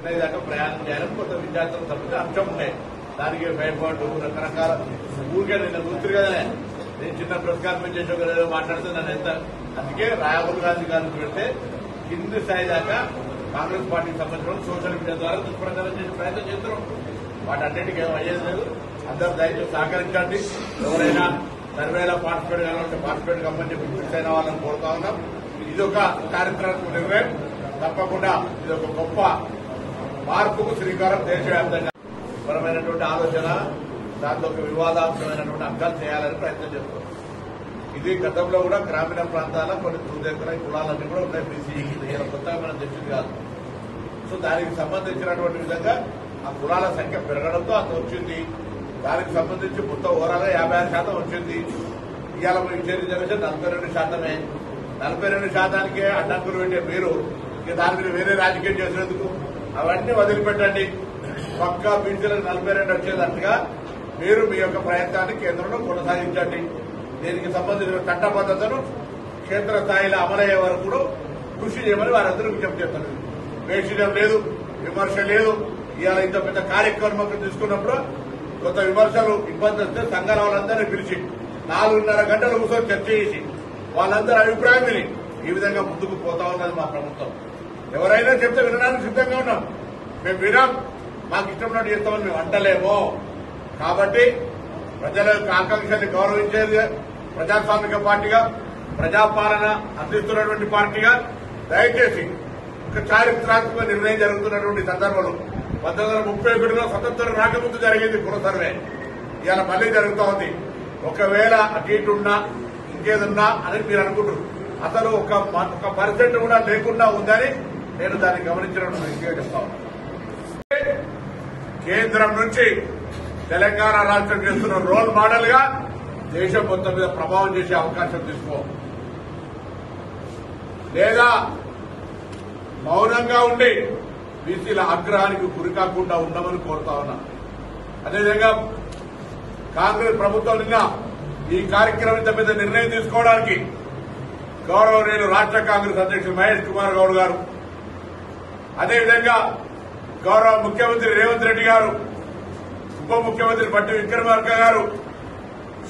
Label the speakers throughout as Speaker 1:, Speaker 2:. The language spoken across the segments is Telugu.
Speaker 1: దాకా ప్రయాణం చేయాలని కొంత విద్యార్థులకు సంబంధించిన అంశం ఉన్నాయి. దానికి భయపడు రకరకాల ఊరికే నిన్న చూస్తురు కదా, నేను చిన్న ప్రెస్ కాన్ఫరెన్స్ చేసే కదా మాట్లాడితే నన్ను ఎంత అందుకే రాహుల్ గాంధీ గారిని పెడితే కింది స్థాయి దాకా కాంగ్రెస్ పార్టీకి సంబంధించిన సోషల్ మీడియా ద్వారా దుష్ప్రచారం చేసే ప్రయత్నం చేస్తున్నాం. వాటి అన్నింటికి ఏం అయ్యేది లేదు. అందరూ దయచేసి సహకరించండి. ఎవరైనా సర్వేలో పార్టిసిపేట్ కావాలంటే పార్టిసిపేట్ కమ్మని చెప్పి ఫిక్స్ అయిన వాళ్ళని కోరుతా ఉన్నాం. ఇది ఒక చారిత్రాత్మక నిర్ణయం. తప్పకుండా ఇది ఒక గొప్ప మార్పుకు శ్రీకారం దేశవ్యాప్తంగా పరమైనటువంటి ఆలోచన, దాంట్లో ఒక వివాదాత్మకమైనటువంటి అంశాలు చేయాలని ప్రయత్నం చేస్తున్నాం. ఇది గతంలో కూడా గ్రామీణ ప్రాంతాల కొన్ని దుర్దెక్కన కులాలన్నీ కూడా ఉన్నాయి. బీసీకి కొత్తగా మనం తెచ్చింది కాదు. సో దానికి సంబంధించినటువంటి విధంగా ఆ కులాల సంఖ్య పెరగడంతో అంత వచ్చింది. దానికి సంబంధించి మొత్తం ఓవరాల్ 56% వచ్చింది. ఇవాళ ఇచ్చేది జనరేషన్ 42%. 42%కే అడ్డంకులు పెట్టే మీరు ఇక దాని మీద వేరే రాజకీయం చేసేందుకు అవన్నీ వదిలిపెట్టండి. పక్కా బీసీలకు 42 వచ్చేటట్టుగా మీరు మీ యొక్క ప్రయత్నాన్ని కేంద్రంలో కొనసాగించండి. దీనికి సంబంధించిన చట్టబద్దతను క్షేత్ర స్థాయిలో అమలయ్యే వరకు కూడా కృషి చేయమని వారందరూ విజ్ఞప్తి చేస్తున్నారు. వేషిడం లేదు, విమర్శ లేదు. ఇవాళ ఇంత పెద్ద కార్యక్రమం తీసుకున్నప్పుడు కొత్త విమర్శలు ఇబ్బంది వస్తే సంఘాల వాళ్ళందరినీ పిలిచి 4.5 గంటలు కూర్చొని చర్చ చేసి వాళ్ళందరూ అభిప్రాయం విని ఈ విధంగా ముందుకు పోతా ఉన్నది మా ప్రభుత్వం. ఎవరైనా చెప్తే వినడానికి సిద్ధంగా ఉన్నాం. మేము వినాం, మాకు ఇష్టమైనట్టు చేస్తామని మేము అంటలేమో. కాబట్టి ప్రజల యొక్క ఆకాంక్షల్ని గౌరవించేది ప్రజాస్వామిక పార్టీగా, ప్రజాపాలన అందిస్తున్నటువంటి పార్టీగా దయచేసి ఒక చారిత్రాత్మక నిర్ణయం జరుగుతున్నటువంటి సందర్భంలో 1931లో స్వతంత్రం రాకముందు జరిగింది కుల సర్వే. ఇవాళ మళ్లీ జరుగుతూ ఉంది. ఒకవేళ అటు ఇటు ఉన్నా ఇంకేదన్నా అని మీరు అనుకుంటారు. అసలు ఒక % కూడా లేకుండా ఉందని నేను దాన్ని గమనించినట్టు విషయం చెప్తా ఉన్నాను. కేంద్రం నుంచి తెలంగాణ రాష్ట్రం చేస్తున్న రోల్ మోడల్ గా దేశం మొత్తం మీద ప్రభావం చేసే అవకాశం తీసుకో, లేదా మౌనంగా ఉండి బీసీల ఆగ్రహానికి గురికాకుండా ఉండమని కోరుతా ఉన్నా. అదేవిధంగా కాంగ్రెస్ ప్రభుత్వం నిన్న ఈ కార్యక్రమం ఇంత పెద్ద నిర్ణయం తీసుకోవడానికి గౌరవనీయులు రాష్ట్ర కాంగ్రెస్ అధ్యక్షులు మహేష్ కుమార్ గౌడ్ గారు, అదేవిధంగా గౌరవ ముఖ్యమంత్రి రేవంత్ రెడ్డి గారు, ఉప ముఖ్యమంత్రి బట్టి విక్రమార్క గారు,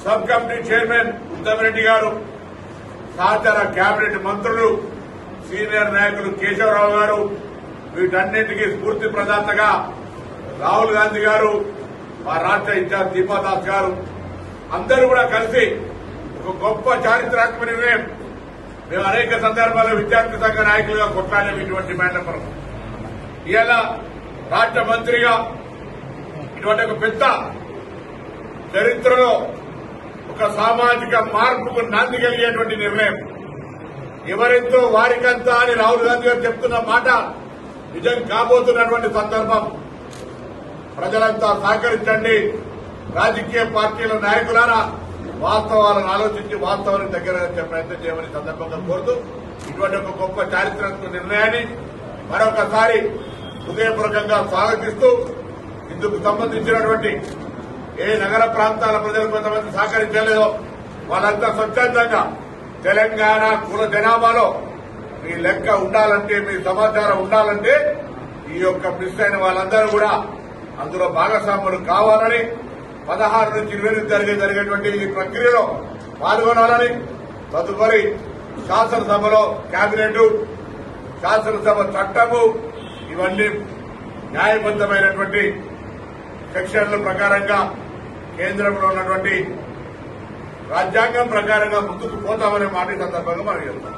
Speaker 1: sub committee chairman Uttam Reddy గారు, సహచర కేబినెట్ మంత్రులు, సీనియర్ నాయకులు కేశవరావు గారు, వీటన్నింటికీ స్ఫూర్తి ప్రదాతగా రాహుల్ గాంధీ గారు, మా రాష్ట్ర ఇన్ఛార్జ్ దీపాదాస్ గారు అందరూ కూడా కలిసి ఒక గొప్ప చారిత్రాత్మక నిర్ణయం. మేము అనేక సందర్భాల్లో విద్యార్థి సంఘ నాయకులుగా కొట్లాడాం ఇటువంటి డిమాండ్ల కొరకు. ఇవాళ రాష్ట్ర మంత్రిగా ఇటువంటి ఒక పెద్ద చరిత్రలో ఒక సామాజిక మార్పుకు నాంది కలిగేటువంటి నిర్ణయం. ఎవరెంతో వారికంతా అని రాహుల్ గాంధీ గారు చెప్తున్న మాట నిజం కాబోతున్నటువంటి సందర్భం. ప్రజలంతా సహకరించండి. రాజకీయ పార్టీల నాయకులారా వాస్తవాలను ఆలోచించి వాస్తవానికి దగ్గర వచ్చే ప్రయత్నం చేయమని సందర్భంగా కోరుతూ ఇటువంటి ఒక గొప్ప చారిత్రాత్మక నిర్ణయాన్ని మరొకసారి హృదయపూర్వకంగా స్వాగతిస్తూ ఇందుకు సంబంధించినటువంటి ఏ నగర ప్రాంతాల ప్రజలు కొంతమంది సహకరించలేదో వాళ్ళంతా స్వచ్ఛందంగా తెలంగాణ కుల జనాభాలో మీ లెక్క ఉండాలంటే, మీ సమాచారం ఉండాలంటే ఈ యొక్క మిస్ అయిన వాళ్ళందరూ కూడా అందులో భాగస్వాములు కావాలని 16 నుంచి 28 జరిగేటువంటి ఈ ప్రక్రియలో పాల్గొనాలని, తదుపరి శాసనసభలో కేబినెట్, శాసనసభ చట్టము ఇవన్నీ న్యాయబద్దమైనటువంటి సెక్షన్ల ప్రకారంగా కేంద్రంలో ఉన్నటువంటి రాజ్యాంగం ప్రకారంగా ముందుకు పోతామనే మాట సందర్భంగా మనం చెప్తాం.